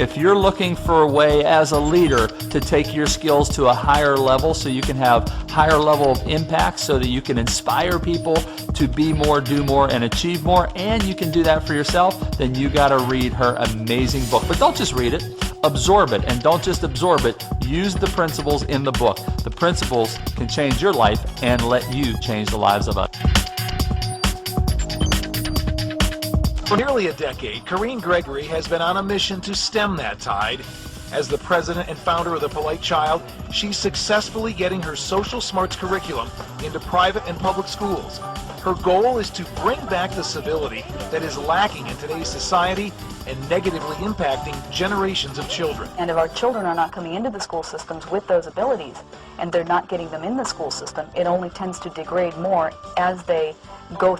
If you're looking for a way as a leader to take your skills to a higher level so you can have higher level of impact so that you can inspire people to be more, do more, and achieve more, and you can do that for yourself, then you got to read her amazing book. But don't just read it, absorb it. And don't just absorb it, use the principles in the book. The principles can change your life and let you change the lives of others. For nearly a decade, Corinne Gregory has been on a mission to stem that tide. As the president and founder of The Polite Child, she's successfully getting her social smarts curriculum into private and public schools. Her goal is to bring back the civility that is lacking in today's society and negatively impacting generations of children. And if our children are not coming into the school systems with those abilities, and they're not getting them in the school system, it only tends to degrade more as they go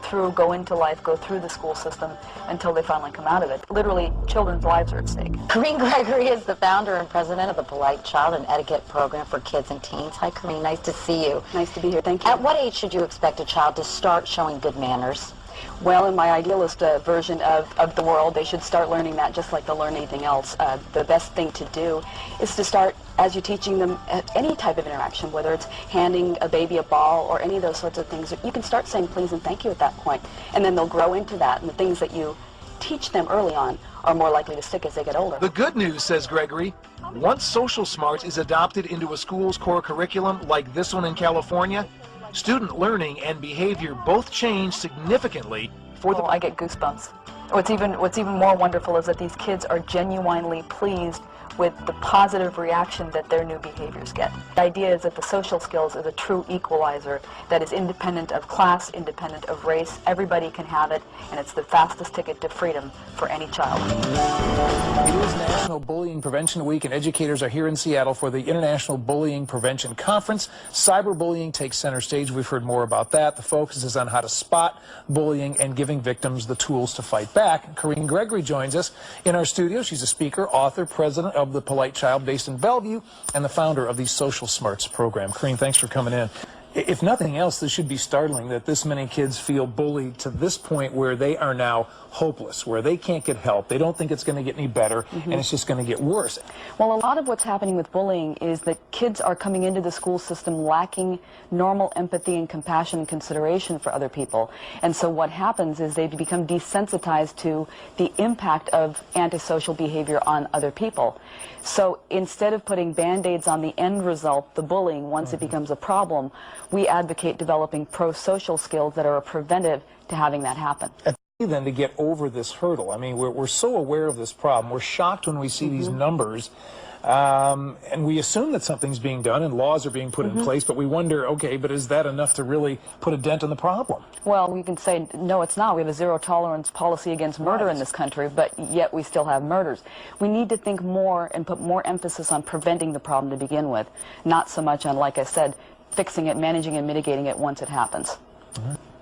into life, go through the school system until they finally come out of it. Literally, children's lives are at stake. Corinne Gregory is the founder and president of the Polite Child and Etiquette Program for kids and teens. Hi, Corinne. Nice to see you. Nice to be here. Thank you. At what age should you expect a child to start showing good manners? Well, in my idealist version of the world, they should start learning that just like they'll learn anything else. The best thing to do is to start as you're teaching them any type of interaction, whether it's handing a baby a ball or any of those sorts of things. You can start saying please and thank you at that point, and then they'll grow into that, and the things that you teach them early on are more likely to stick as they get older. The good news, says Gregory, once social smarts is adopted into a school's core curriculum like this one in California, student learning and behavior both change significantly for the... I get goosebumps. What's even more wonderful is that these kids are genuinely pleased with the positive reaction that their new behaviors get. The idea is that the social skills is a true equalizer that is independent of class, independent of race. Everybody can have it, and it's the fastest ticket to freedom for any child. It is National Bullying Prevention Week, and educators are here in Seattle for the International Bullying Prevention Conference. Cyberbullying takes center stage. We've heard more about that. The focus is on how to spot bullying and giving victims the tools to fight back. Corinne Gregory joins us in our studio. She's a speaker, author, president of The Polite Child based in Bellevue, and the founder of the Social Smarts program. Corinne, thanks for coming in. If nothing else, this should be startling that this many kids feel bullied to this point where they are now hopeless, where they can't get help. They don't think it's going to get any better, and it's just going to get worse. Well, a lot of what's happening with bullying is that kids are coming into the school system lacking normal empathy and compassion and consideration for other people. And so what happens is they become desensitized to the impact of antisocial behavior on other people. So instead of putting Band-Aids on the end result, the bullying, once it becomes a problem, we advocate developing pro-social skills that are a preventive to having that happen. Then to get over this hurdle, I mean, we're so aware of this problem. We're shocked when we see these numbers, and we assume that something's being done and laws are being put in place, but we wonder, okay, but is that enough to really put a dent in the problem? Well, we can say, no, it's not. We have a zero-tolerance policy against murder in this country, but yet we still have murders. We need to think more and put more emphasis on preventing the problem to begin with, not so much on, like I said, fixing it, managing and mitigating it once it happens.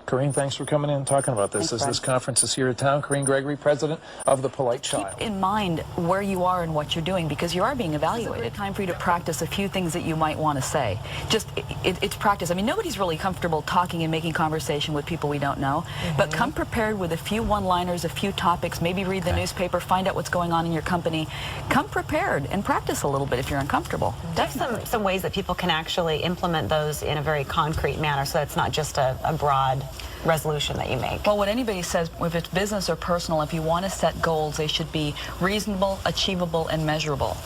Corinne, thanks for coming in and talking about this. As this conference is here in town, Corinne Gregory, president of The Polite Child. Keep in mind where you are and what you're doing, because you are being evaluated. It's time for you to practice a few things that you might want to say. Just, it's practice. I mean, nobody's really comfortable talking and making conversation with people we don't know, but come prepared with a few one-liners, a few topics, maybe read the newspaper, find out what's going on in your company. Come prepared and practice a little bit if you're uncomfortable. There's some ways that people can actually implement those in a very concrete manner, so it's not just a broad resolution that you make. Well, what anybody says, if it's business or personal, if you want to set goals, they should be reasonable, achievable, and measurable.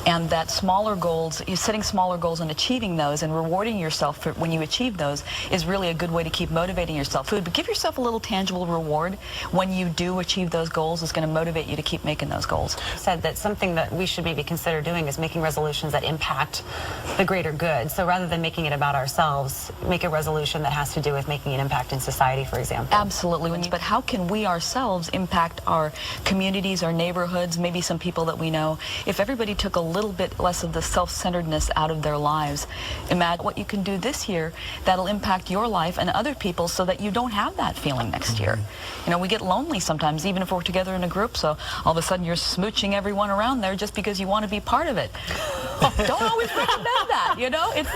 And that smaller goals, you're setting smaller goals and achieving those and rewarding yourself for when you achieve those is really a good way to keep motivating yourself. But give yourself a little tangible reward when you do achieve those goals is going to motivate you to keep making those goals. You said that something that we should maybe consider doing is making resolutions that impact the greater good. So rather than making it about ourselves, make a resolution that has to do with making an impact in society, for example. Absolutely. But how can we ourselves impact our communities, our neighborhoods, maybe some people that we know? If everybody took a little bit less of the self-centeredness out of their lives, imagine what you can do this year that'll impact your life and other people so that you don't have that feeling next year. You know, we get lonely sometimes, even if we're together in a group, so all of a sudden you're smooching everyone around there just because you want to be part of it. Don't always recommend that, you know? It's